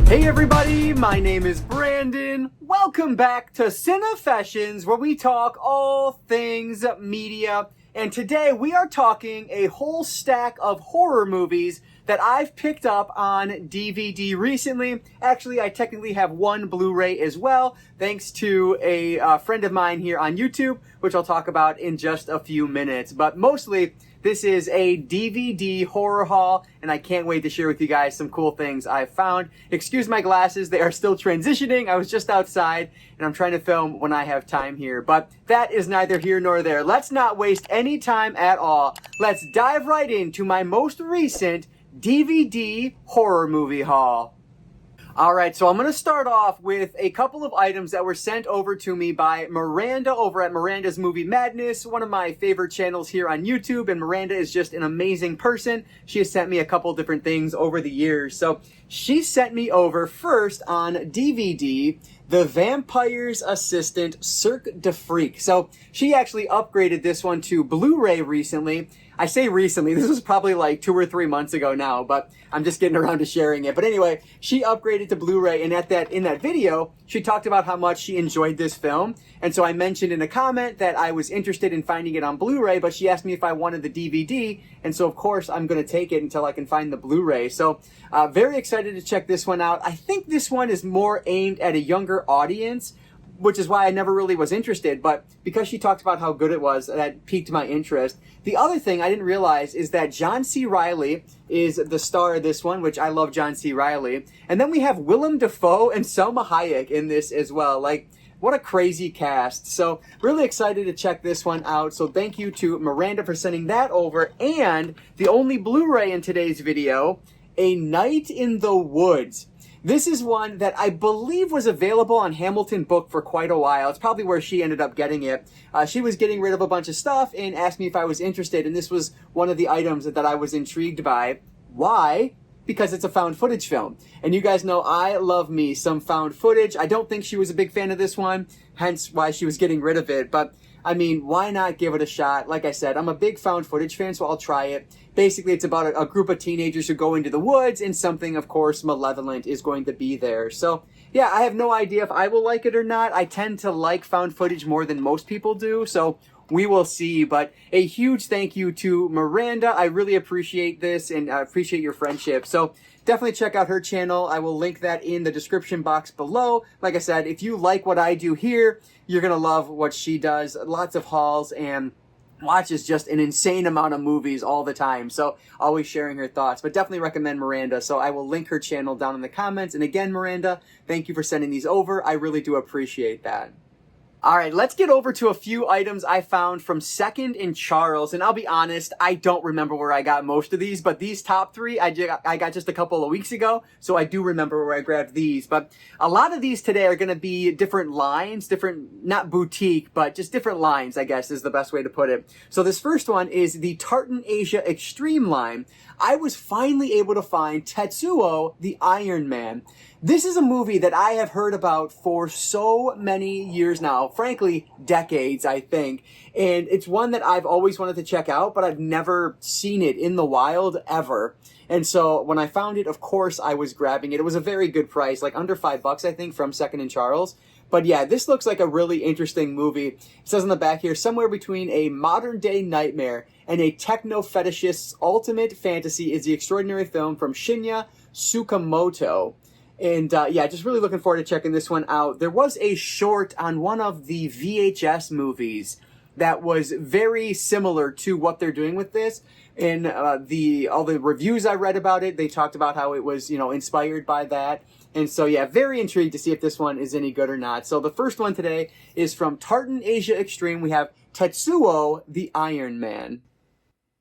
Hey everybody, my name is Brandon. Welcome back to Cinefessions, where we talk all things media. And today we are talking a whole stack of horror movies that I've picked up on DVD recently. Actually, I technically have one Blu-ray as well, thanks to a friend of mine here on YouTube, which I'll talk about in just a few minutes. But mostly, this is a DVD horror haul, and I can't wait to share with you guys some cool things I've found. Excuse my glasses, they are still transitioning. I was just outside, and I'm trying to film when I have time here. But that is neither here nor there. Let's not waste any time at all. Let's dive right into my most recent DVD horror movie haul. Alright, so I'm going to start off with a couple of items that were sent over to me by Miranda over at Miranda's Movie Madness, one of my favorite channels here on YouTube, and Miranda is just an amazing person. She has sent me a couple different things over the years. So she sent me over first on DVD, The Vampire's Assistant, Cirque de Freak. So she actually upgraded this one to Blu-ray recently. I say recently, this was probably like 2 or 3 months ago now, but I'm just getting around to sharing it. But anyway, she upgraded to Blu-ray, and in that video, she talked about how much she enjoyed this film. And so I mentioned in a comment that I was interested in finding it on Blu-ray, but she asked me if I wanted the DVD, and so of course I'm going to take it until I can find the Blu-ray. So very excited to check this one out. I think this one is more aimed at a younger audience, which is why I never really was interested, but because she talked about how good it was, that piqued my interest. The other thing I didn't realize is that John C. Reilly is the star of this one, which I love John C. Reilly. And then we have Willem Dafoe and Selma Hayek in this as well. Like, what a crazy cast. So, really excited to check this one out. So, thank you to Miranda for sending that over. And the only Blu-ray in today's video, A Night in the Woods. This is one that I believe was available on Hamilton Book for quite a while. It's probably where she ended up getting it. She was getting rid of a bunch of stuff and asked me if I was interested, and this was one of the items that I was intrigued by. Why? Because it's a found footage film. And you guys know I love me some found footage. I don't think she was a big fan of this one, hence why she was getting rid of it. But, I mean, why not give it a shot? Like I said, I'm a big found footage fan, so I'll try it. Basically, it's about a group of teenagers who go into the woods, and something, of course, malevolent is going to be there. So, yeah, I have no idea if I will like it or not. I tend to like found footage more than most people do, so we will see. But a huge thank you to Miranda. I really appreciate this, and I appreciate your friendship. So, definitely check out her channel. I will link that in the description box below. Like I said, if you like what I do here, you're going to love what she does. Lots of hauls, and watches just an insane amount of movies all the time. So always sharing her thoughts, but definitely recommend Miranda. So I will link her channel down in the comments. And again, Miranda, thank you for sending these over. I really do appreciate that. All right, let's get over to a few items I found from Second and Charles. And I'll be honest, I don't remember where I got most of these, but these top three I got just a couple of weeks ago, so I do remember where I grabbed these. But a lot of these today are going to be different lines, not boutique, but just different lines, I guess is the best way to put it. So this first one is the Tartan Asia Extreme line. I was finally able to find Tetsuo the Iron Man. This is a movie that I have heard about for so many years now, frankly, decades, I think. And it's one that I've always wanted to check out, but I've never seen it in the wild ever. And so when I found it, of course, I was grabbing it. It was a very good price, like under $5, I think, from Second and Charles. But yeah, this looks like a really interesting movie. It says on the back here, somewhere between a modern-day nightmare and a techno-fetishist's ultimate fantasy is the extraordinary film from Shinya Tsukamoto. And yeah, just really looking forward to checking this one out. There was a short on one of the VHS movies that was very similar to what they're doing with this. And all the reviews I read about it, they talked about how it was, inspired by that. And so, yeah, very intrigued to see if this one is any good or not. So the first one today is from Tartan Asia Extreme. We have Tetsuo the Iron Man.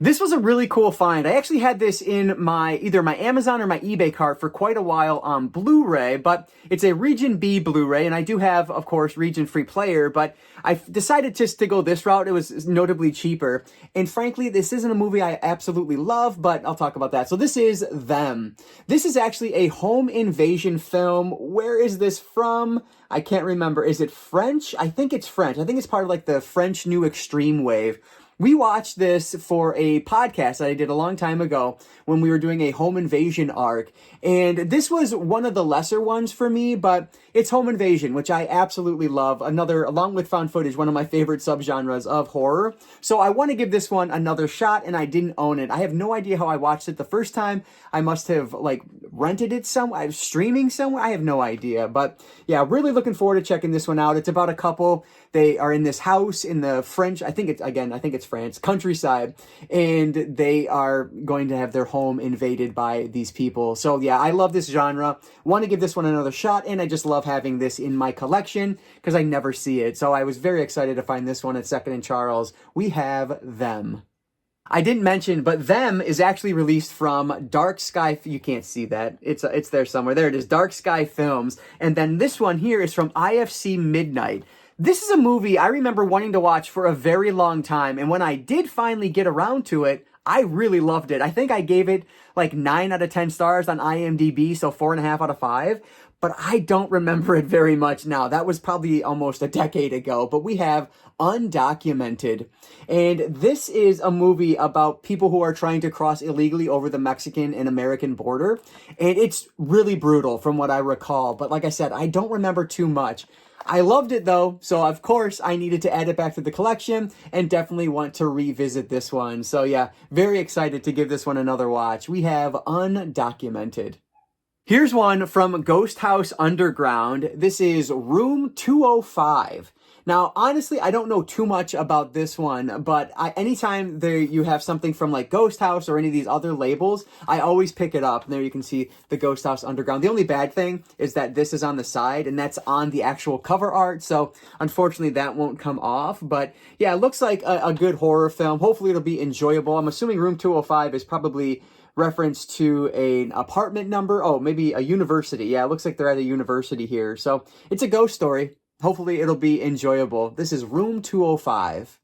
This was a really cool find. I actually had this in either my Amazon or my eBay cart for quite a while on Blu-ray, but it's a Region B Blu-ray, and I do have, of course, Region Free Player, but I decided just to go this route. It was notably cheaper, and frankly, this isn't a movie I absolutely love, but I'll talk about that. So this is Them. This is actually a home invasion film. Where is this from? I can't remember. Is it French? I think it's French. I think it's part of like the French New Extreme Wave. We watched this for a podcast that I did a long time ago when we were doing a home invasion arc. And this was one of the lesser ones for me, but it's home invasion, which I absolutely love. Another, along with found footage, one of my favorite subgenres of horror. So I want to give this one another shot, and I didn't own it. I have no idea how I watched it the first time. I must have rented it somewhere. I was streaming somewhere. I have no idea. But yeah, really looking forward to checking this one out. It's about a couple. They are in this house in the French, I think it's France, countryside, and they are going to have their home invaded by these people. So yeah, I love this genre. Want to give this one another shot, and I just love having this in my collection because I never see it. So I was very excited to find this one at Second and Charles. We have Them. I didn't mention, but Them is actually released from Dark Sky. You can't see that. It's there somewhere. There it is, Dark Sky Films. And then this one here is from IFC Midnight. This is a movie I remember wanting to watch for a very long time, and when I did finally get around to it, I really loved it. I think I gave it 9 out of 10 stars on IMDb, so 4.5 out of 5, but I don't remember it very much now. That was probably almost a decade ago, but we have Undocumented, and this is a movie about people who are trying to cross illegally over the Mexican and American border, and it's really brutal from what I recall, but like I said, I don't remember too much. I loved it though, so of course I needed to add it back to the collection and definitely want to revisit this one. So yeah, very excited to give this one another watch. We have Undocumented. Here's one from Ghost House Underground. This is Room 205. Now, honestly, I don't know too much about this one, but anytime you have something from Ghost House or any of these other labels, I always pick it up. And there you can see the Ghost House Underground. The only bad thing is that this is on the side, and that's on the actual cover art. So, unfortunately, that won't come off. But, yeah, it looks like a good horror film. Hopefully, it'll be enjoyable. I'm assuming Room 205 is probably reference to an apartment number. Oh, maybe a university. Yeah, it looks like they're at a university here. So, it's a ghost story. Hopefully it'll be enjoyable. This is Room 205.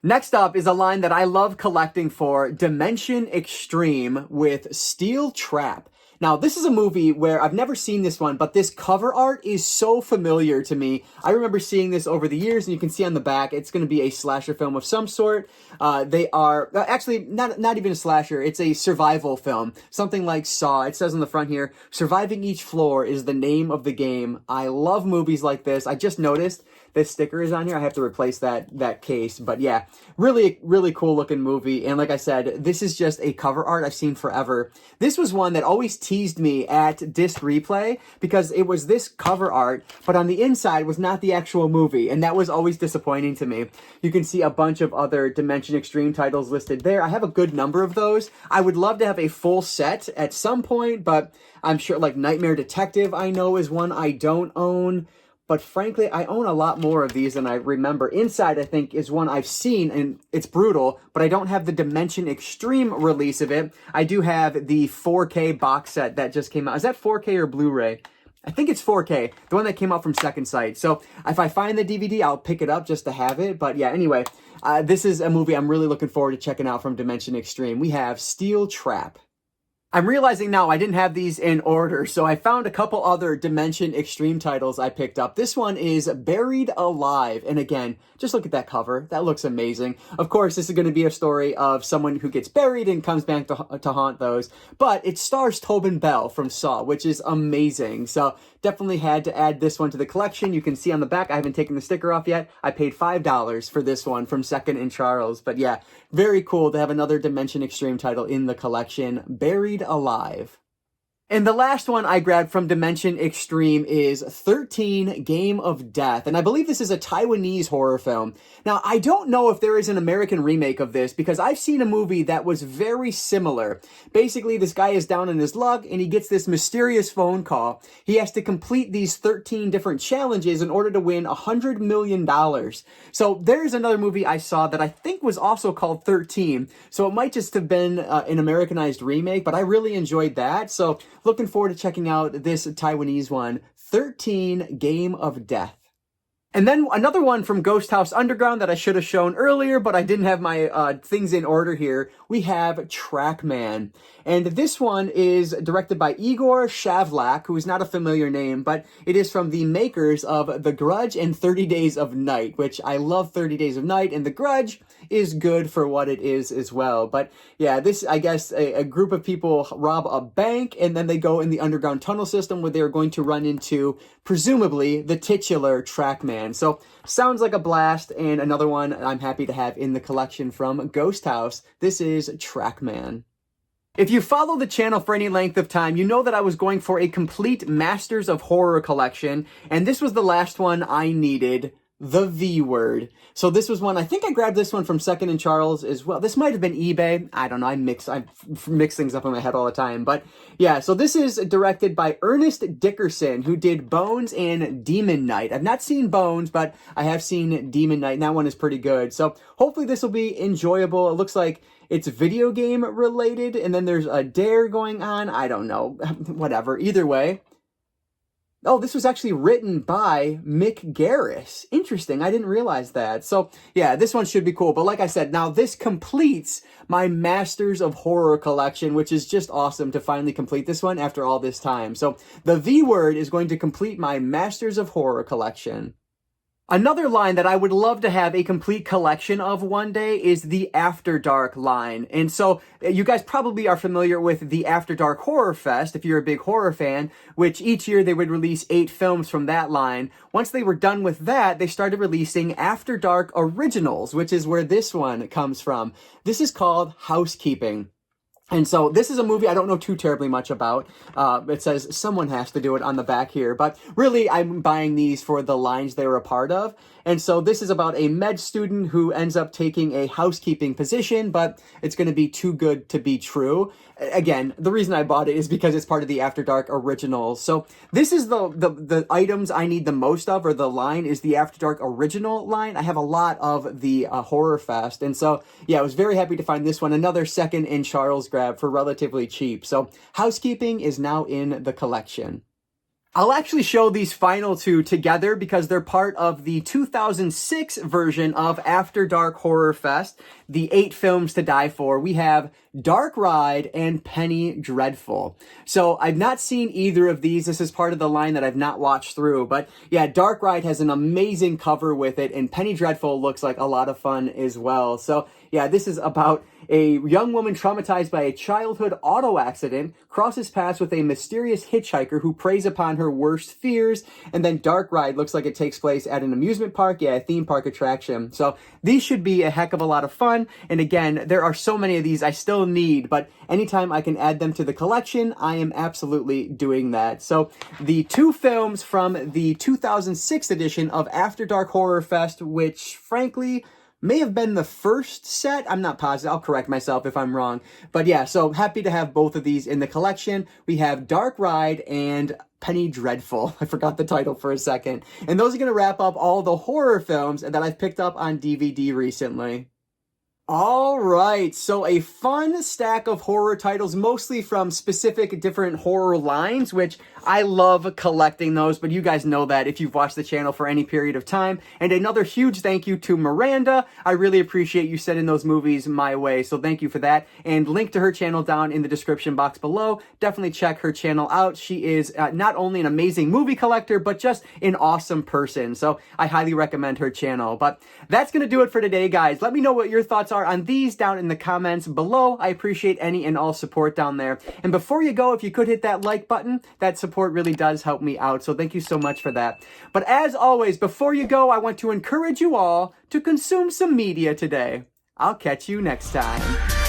Next up is a line that I love collecting for, Dimension Extreme with Steel Trap. Now, this is a movie where I've never seen this one, but this cover art is so familiar to me. I remember seeing this over the years, and you can see on the back, it's going to be a slasher film of some sort. They are, actually, not even a slasher, it's a survival film. Something like Saw. It says on the front here, surviving each floor is the name of the game. I love movies like this. I just noticed this sticker is on here. I have to replace that case. But yeah, really, really cool looking movie. And like I said, this is just a cover art I've seen forever. This was one that always teased me at Disc Replay because it was this cover art, but on the inside was not the actual movie. And that was always disappointing to me. You can see a bunch of other Dimension Extreme titles listed there. I have a good number of those. I would love to have a full set at some point, but I'm sure Nightmare Detective I know is one I don't own. But frankly, I own a lot more of these than I remember. Inside, I think, is one I've seen, and it's brutal, but I don't have the Dimension Extreme release of it. I do have the 4K box set that just came out. Is that 4K or Blu-ray? I think it's 4K, the one that came out from Second Sight. So if I find the DVD, I'll pick it up just to have it. But yeah, anyway, this is a movie I'm really looking forward to checking out from Dimension Extreme. We have Steel Trap. I'm realizing now I didn't have these in order, so I found a couple other Dimension Extreme titles I picked up. This one is Buried Alive, and again, just look at that cover. That looks amazing. Of course, this is going to be a story of someone who gets buried and comes back to haunt those, but it stars Tobin Bell from Saw, which is amazing. So definitely had to add this one to the collection. You can see on the back, I haven't taken the sticker off yet. I paid $5 for this one from Second and Charles, but yeah, very cool to have another Dimension Extreme title in the collection, Buried Alive. And the last one I grabbed from Dimension Extreme is 13 Game of Death. And I believe this is a Taiwanese horror film. Now, I don't know if there is an American remake of this because I've seen a movie that was very similar. Basically, this guy is down in his luck and he gets this mysterious phone call. He has to complete these 13 different challenges in order to win $100 million. So there's another movie I saw that I think was also called 13. So it might just have been an Americanized remake, but I really enjoyed that. So looking forward to checking out this Taiwanese one, 13 Game of Death. And then another one from Ghost House Underground that I should have shown earlier, but I didn't have my things in order here. We have Trackman. And this one is directed by Igor Shavlak, who is not a familiar name, but it is from the makers of The Grudge and 30 Days of Night, which I love 30 Days of Night, and The Grudge is good for what it is as well. But yeah, this, I guess, a group of people rob a bank, and then they go in the underground tunnel system where they're going to run into, presumably, the titular Trackman. So, sounds like a blast, and another one I'm happy to have in the collection from Ghost House. This is Trackman. If you follow the channel for any length of time, you know that I was going for a complete Masters of Horror collection, and this was the last one I needed, the V Word. So this was one, I think I grabbed this one from Second and Charles as well. This might have been eBay. I don't know, I mix things up in my head all the time. But yeah, so this is directed by Ernest Dickerson, who did Bones and Demon Knight. I've not seen Bones, but I have seen Demon Knight, and that one is pretty good. So hopefully this will be enjoyable. It looks like it's video game related, and then there's a dare going on. I don't know, whatever. Either way. Oh, this was actually written by Mick Garris. Interesting. I didn't realize that. So yeah, this one should be cool. But like I said, now this completes my Masters of Horror collection, which is just awesome to finally complete this one after all this time. So the V Word is going to complete my Masters of Horror collection. Another line that I would love to have a complete collection of one day is the After Dark line. And so you guys probably are familiar with the After Dark Horror Fest, if you're a big horror fan, which each year they would release 8 films from that line. Once they were done with that, they started releasing After Dark Originals, which is where this one comes from. This is called Housekeeping. And so this is a movie I don't know too terribly much about. It says someone has to do it on the back here, but really I'm buying these for the lines they were a part of. And so this is about a med student who ends up taking a housekeeping position, but it's going to be too good to be true. Again, the reason I bought it is because it's part of the After Dark Originals. So this is the items I need the most of, or the line is the After Dark Original line. I have a lot of the Horror Fest. And so, yeah, I was very happy to find this one. Another Second and Charles grab for relatively cheap. So Housekeeping is now in the collection. I'll actually show these final two together because they're part of the 2006 version of After Dark Horror Fest, the 8 films to die for. We have Dark Ride and Penny Dreadful. So I've not seen either of these. This is part of the line that I've not watched through. But yeah, Dark Ride has an amazing cover with it, and Penny Dreadful looks like a lot of fun as well. So yeah, this is about a young woman traumatized by a childhood auto accident crosses paths with a mysterious hitchhiker who preys upon her worst fears. And then Dark Ride looks like it takes place at an amusement park, a theme park attraction. So these should be a heck of a lot of fun. And again, there are so many of these I still need, but anytime I can add them to the collection, I am absolutely doing that. So the 2 films from the 2006 edition of After Dark Horror Fest, which frankly may have been the first set. I'm not positive. I'll correct myself if I'm wrong. But yeah, so happy to have both of these in the collection. We have Dark Ride and Penny Dreadful. I forgot the title for a second. And those are going to wrap up all the horror films that I've picked up on DVD recently. All right, so a fun stack of horror titles, mostly from specific different horror lines, which I love collecting those, but you guys know that if you've watched the channel for any period of time. And another huge thank you to Miranda. I really appreciate you sending those movies my way, so thank you for that. And link to her channel down in the description box below. Definitely check her channel out. She is not only an amazing movie collector, but just an awesome person. So I highly recommend her channel. But that's going to do it for today, guys. Let me know what your thoughts are on these down in the comments below. I appreciate any and all support down there. And before you go, if you could hit that like button, that support really does help me out. So thank you so much for that. But as always, before you go, I want to encourage you all to consume some media today. I'll catch you next time.